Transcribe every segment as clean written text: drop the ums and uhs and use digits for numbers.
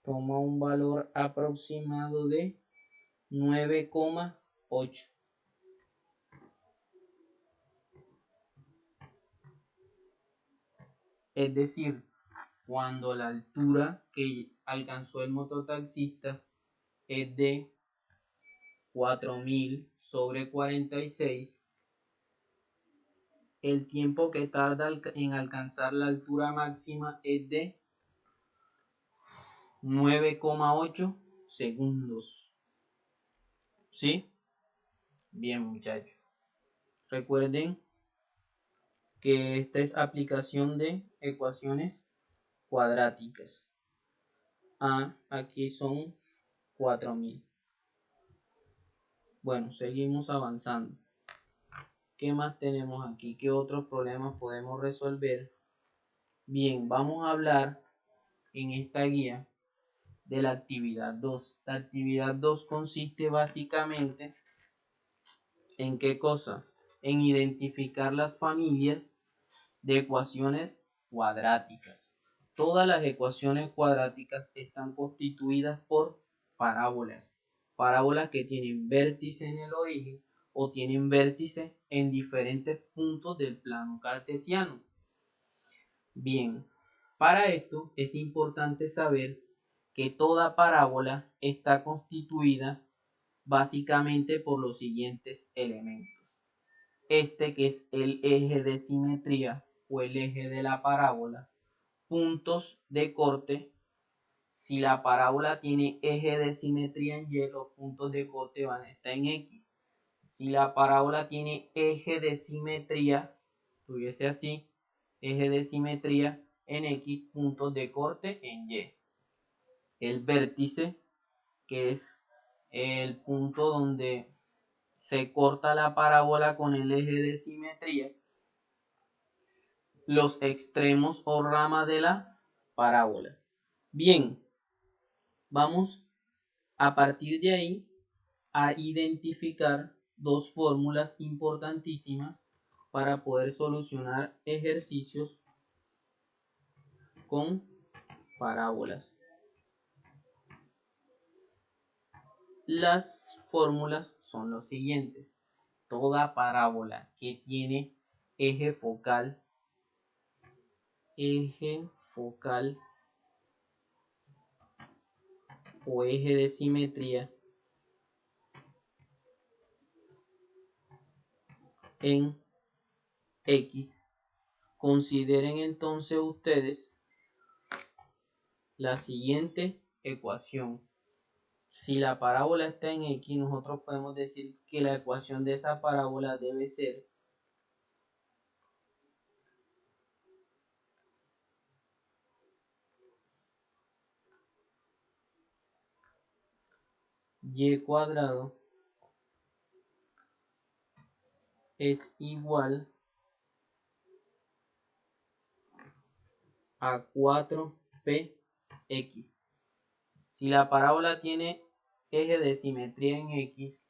toma un valor aproximado de 9,8. Es decir, cuando la altura que alcanzó el mototaxista es de 4000 sobre 46, el tiempo que tarda en alcanzar la altura máxima es de 9,8 segundos. ¿Sí? Bien, muchachos. Recuerden que esta es aplicación de ecuaciones cuadráticas. Aquí son 4000. Bueno, seguimos avanzando. ¿Qué más tenemos aquí? ¿Qué otros problemas podemos resolver? Bien, vamos a hablar en esta guía de la actividad 2. La actividad 2 consiste básicamente ¿en qué cosa? En identificar las familias de ecuaciones cuadráticas. Todas las ecuaciones cuadráticas están constituidas por parábolas. Parábolas que tienen vértice en el origen o tienen vértice en diferentes puntos del plano cartesiano. Bien, para esto es importante saber que toda parábola está constituida básicamente por los siguientes elementos. Este que es el eje de simetría o el eje de la parábola, puntos de corte. Si la parábola tiene eje de simetría en Y, los puntos de corte van a estar en X. Si la parábola tiene eje de simetría, tuviese así, eje de simetría en X, puntos de corte en Y. El vértice, que es el punto donde se corta la parábola con el eje de simetría, los extremos o ramas de la parábola. Bien, vamos a partir de ahí a identificar dos fórmulas importantísimas para poder solucionar ejercicios con parábolas. Las fórmulas son los siguientes. Toda parábola que tiene eje focal o eje de simetría en X, consideren entonces ustedes la siguiente ecuación. Si la parábola está en X, nosotros podemos decir que la ecuación de esa parábola debe ser y cuadrado es igual a 4px. Si la parábola tiene eje de simetría en X,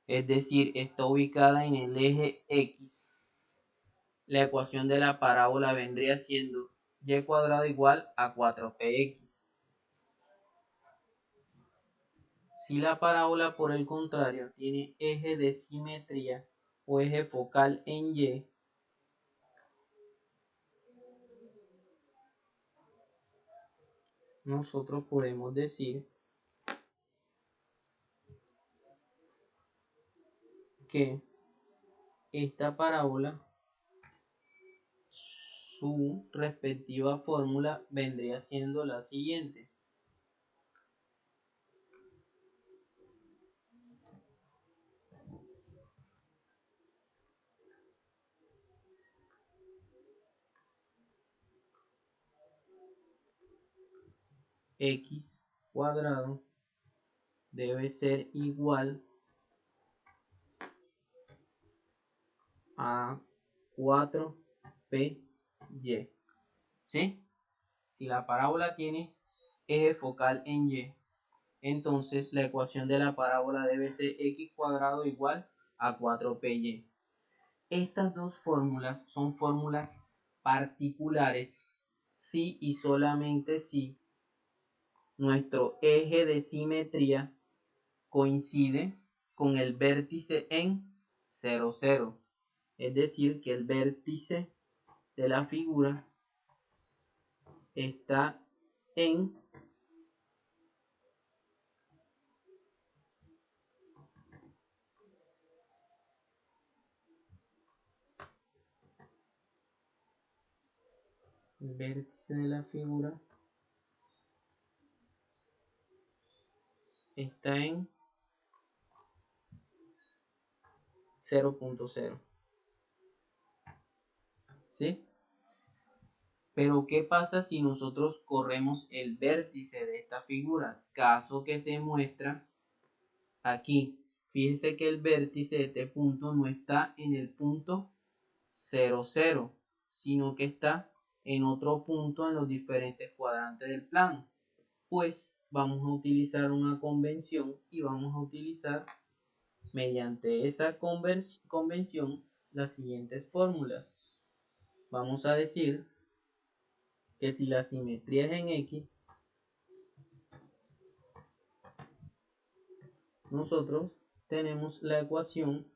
es decir, está ubicada en el eje X, la ecuación de la parábola vendría siendo y cuadrado igual a 4px. Si la parábola, por el contrario, tiene eje de simetría o eje focal en Y, nosotros podemos decir que esta parábola, su respectiva fórmula vendría siendo la siguiente. X cuadrado debe ser igual a 4py. ¿Sí? Si la parábola tiene eje focal en Y, entonces la ecuación de la parábola debe ser x cuadrado igual a 4py. Estas dos fórmulas son fórmulas particulares si y solamente si nuestro eje de simetría coincide con el vértice en 0, 0. Es decir, que el vértice de la figura está en el vértice de la figura está en 0.0. ¿Sí? Pero ¿qué pasa si nosotros corremos el vértice de esta figura? Caso que se muestra aquí. Fíjense que el vértice de este punto no está en el punto 0, 0, sino que está en otro punto en los diferentes cuadrantes del plano. Pues vamos a utilizar una convención y vamos a utilizar mediante esa convención las siguientes fórmulas. Vamos a decir que si la simetría es en X, nosotros tenemos la ecuación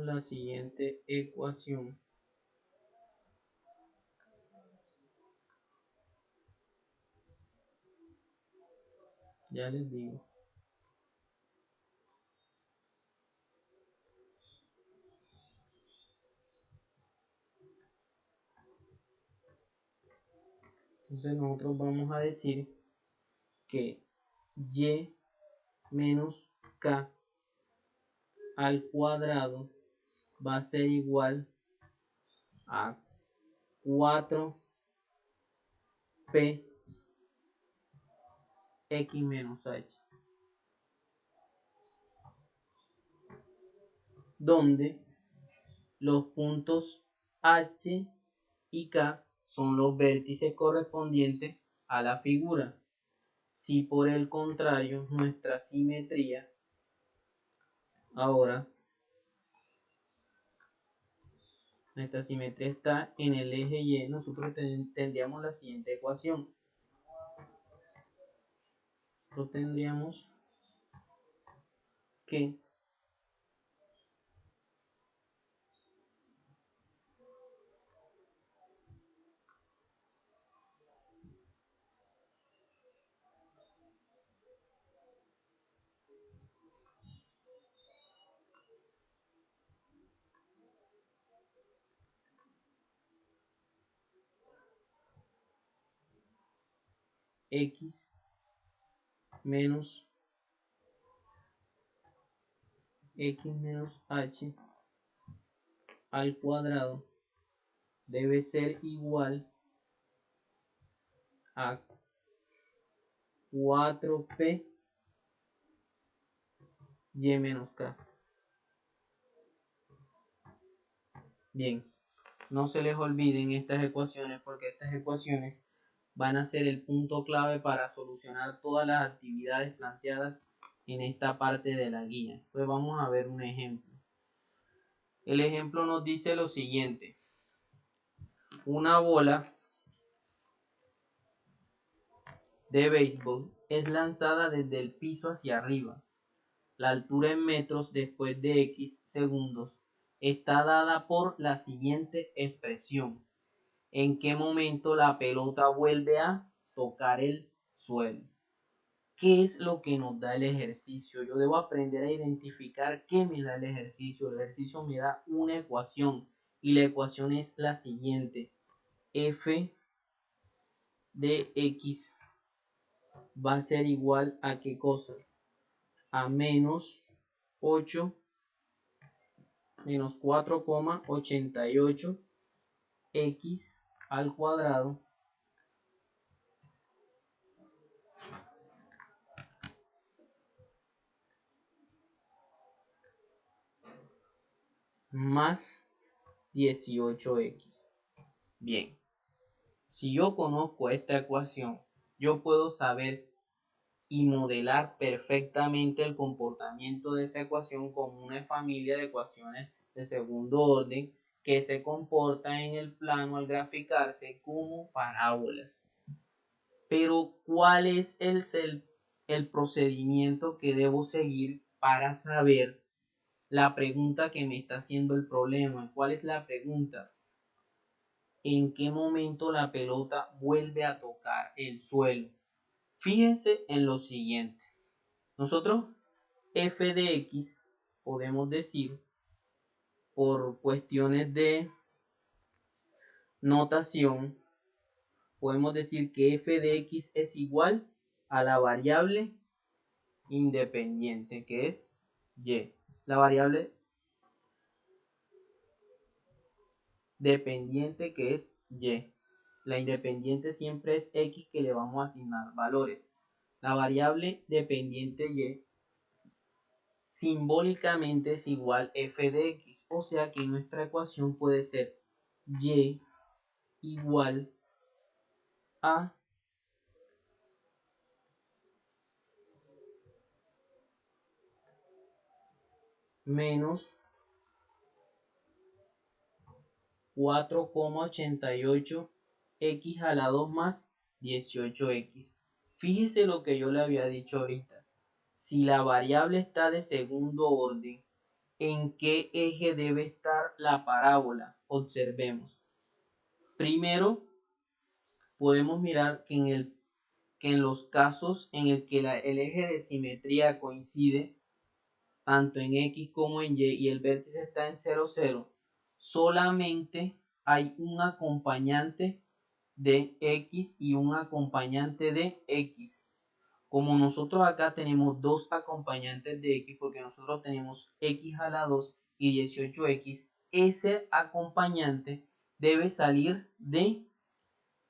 la siguiente ecuación. Ya les digo. Entonces nosotros vamos a decir que y menos k al cuadrado va a ser igual a 4p x menos h, donde los puntos h y k son los vértices correspondientes a la figura. Si por el contrario nuestra simetría ahora está en el eje Y, nosotros tendríamos la siguiente ecuación. Nosotros tendríamos que x menos h al cuadrado debe ser igual a 4p y menos k. Bien, no se les olviden estas ecuaciones porque estas ecuaciones van a ser el punto clave para solucionar todas las actividades planteadas en esta parte de la guía. Pues vamos a ver un ejemplo. El ejemplo nos dice lo siguiente. Una bola de béisbol es lanzada desde el piso hacia arriba. La altura en metros después de X segundos está dada por la siguiente expresión. ¿En qué momento la pelota vuelve a tocar el suelo? ¿Qué es lo que nos da el ejercicio? Yo debo aprender a identificar qué me da el ejercicio. El ejercicio me da una ecuación y la ecuación es la siguiente. F de X va a ser igual a ¿qué cosa? A menos 8 menos 4,88 X al cuadrado más 18x. Bien, si yo conozco esta ecuación, yo puedo saber y modelar perfectamente el comportamiento de esa ecuación como una familia de ecuaciones de segundo orden que se comporta en el plano al graficarse como parábolas. Pero ¿cuál es el procedimiento que debo seguir para saber la pregunta que me está haciendo el problema? ¿Cuál es la pregunta? ¿En qué momento la pelota vuelve a tocar el suelo? Fíjense en lo siguiente. Nosotros f de x podemos decir, por cuestiones de notación, podemos decir que f de x es igual a la variable independiente, que es y. La variable dependiente, que es y. La independiente siempre es x, que le vamos a asignar valores. La variable dependiente y simbólicamente es igual f de x, o sea que nuestra ecuación puede ser y igual a menos 4,88 x a la 2 más 18x. Fíjese lo que yo le había dicho ahorita. Si la variable está de segundo orden, ¿en qué eje debe estar la parábola? Observemos. Primero, podemos mirar que en los casos en el que el eje de simetría coincide tanto en X como en Y el vértice está en 0, 0, solamente hay un acompañante de X y un acompañante de X. Como nosotros acá tenemos dos acompañantes de X, porque nosotros tenemos X a la 2 y 18X, ese acompañante debe salir de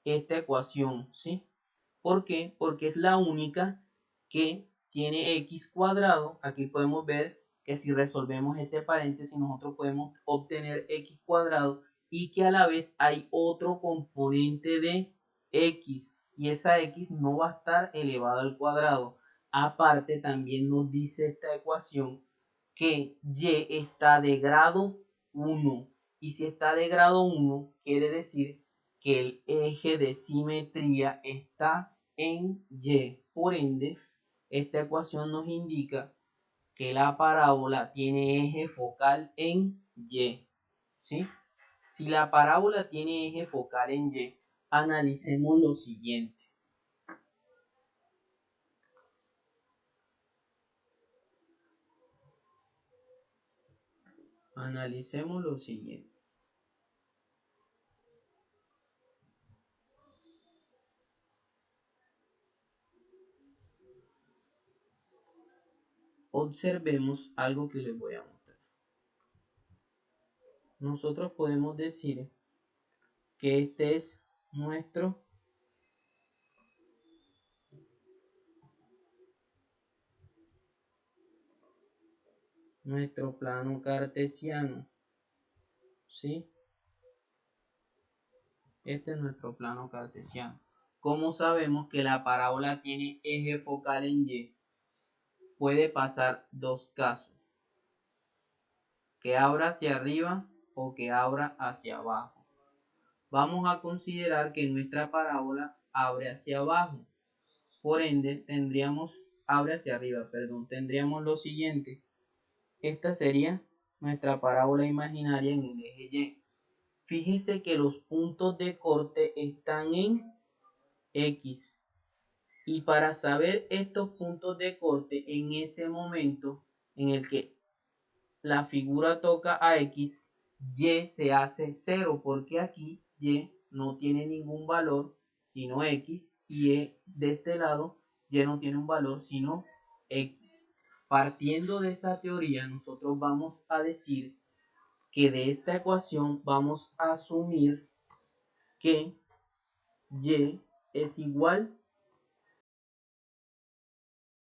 esta ecuación, ¿sí? ¿Por qué? Porque es la única que tiene x cuadrado. Aquí podemos ver que si resolvemos este paréntesis nosotros podemos obtener x cuadrado y que a la vez hay otro componente de x y esa x no va a estar elevada al cuadrado. Aparte también nos dice esta ecuación que y está de grado 1 y si está de grado 1 quiere decir que el eje de simetría está en Y. Por ende, esta ecuación nos indica que la parábola tiene eje focal en Y. ¿Sí? Si la parábola tiene eje focal en Y, analicemos lo siguiente. Analicemos lo siguiente. Observemos algo que les voy a mostrar. Nosotros podemos decir que este es nuestro plano cartesiano, ¿sí? Este es nuestro plano cartesiano. ¿Cómo sabemos que la parábola tiene eje focal en Y? Puede pasar dos casos, que abra hacia arriba o que abra hacia abajo. Vamos a considerar que nuestra parábola abre hacia abajo. Por ende, abre hacia arriba, perdón, tendríamos lo siguiente. Esta sería nuestra parábola imaginaria en el eje Y. Fíjese que los puntos de corte están en X. Y para saber estos puntos de corte en ese momento en el que la figura toca a X, Y se hace 0, porque aquí Y no tiene ningún valor sino X y de este lado Y no tiene un valor sino X. Partiendo de esa teoría, nosotros vamos a decir que de esta ecuación vamos a asumir que Y es igual